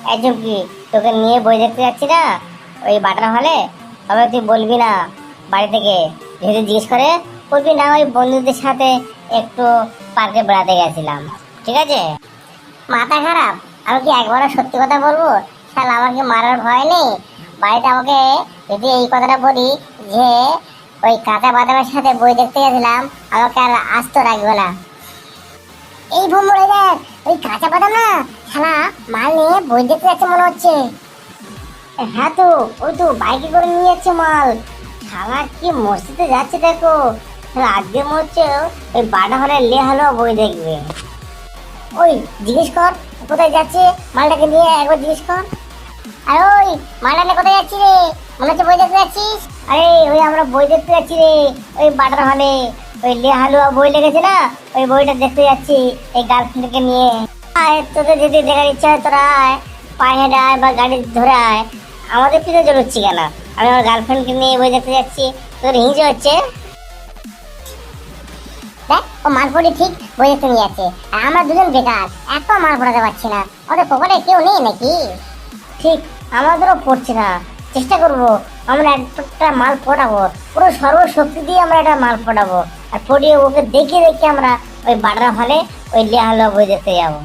এই চুমকি, তোকে নিয়ে বই দেখতে যাচ্ছি না ওই বাটার হলে, তবে তুই বলবি না বাড়ি থেকে। যদি জিজ্ঞেস করে বলবি না ওই বন্ধুদের সাথে একটু পার্কে বেড়াতে গেছিলাম, ঠিক আছে? মাথা খারাপ? আমি কি একবারও সত্যি কথা বলবো? শালা আমাকে মারার ভয় নেই? বাড়িতে আমাকে যদি এই কথাটা বলি যে ওই কাঁচা বাদামের সাথে বই দেখতে গেছিলাম, আমাকে আর আস্ত রাখবে না। এই ভুমড়ে দেখ, ওই কাঁচা বাদাম না শালা মাল নিয়ে বই দেখতে যাচ্ছে মনে হচ্ছে। হ্যাঁ তো, ওই তো বাইকে করে নিয়ে যাচ্ছে মাল। শালা কি মসজিদে যাচ্ছে দেখো। শালা আজকে মনে হচ্ছে ওই বাটা হলে লে হলো বই দেখবে। ওই জিজ্ঞেস কর কোথায় যাচ্ছে, মালটাকে নিয়ে একবার জিজ্ঞেস কর। আরে ওই মালটা নিয়ে কোথায় যাচ্ছি রে? মনে হচ্ছে বই দেখতে যাচ্ছিস। আরে ওই আমরা বই দেখতে যাচ্ছি রে, ওই বাটার হলে। ওই লে হালুয়া বই লেগেছে না, ওই বইটা দেখতে যাচ্ছি এই গার্লফ্রেন্ডকে নিয়ে। আয়, তোদের যদি দেখার ইচ্ছা হয় তোরা আয়, পায়ে হেঁটে আয় বা গাড়ি ধরে আয়। আমাদের পিছনে জড়ুচ্ছি কেন? আমি আমার গার্লফ্রেন্ডকে নিয়ে বই দেখতে যাচ্ছি, তোর হিংসে হচ্ছে? দেখ, ও মালপড়ি ঠিক বই দেখতে নিয়ে যাচ্ছে, আর আমরা দুজন বেকার, এত মাল পড়াতে পারছি না। ওদের পকেটে কেউ নেই নাকি? ঠিক, আমাদেরও পড়ছে না। চেষ্টা করব আমরা একটা মাল পটাবো, পুরো সর্বশক্তি দিয়ে আমরা একটা মাল পটাবো, আর পটিয়ে ওকে দেখে দেখে আমরা ওই বাটার হলে ওই লেহালো বই দেখতে যাবো।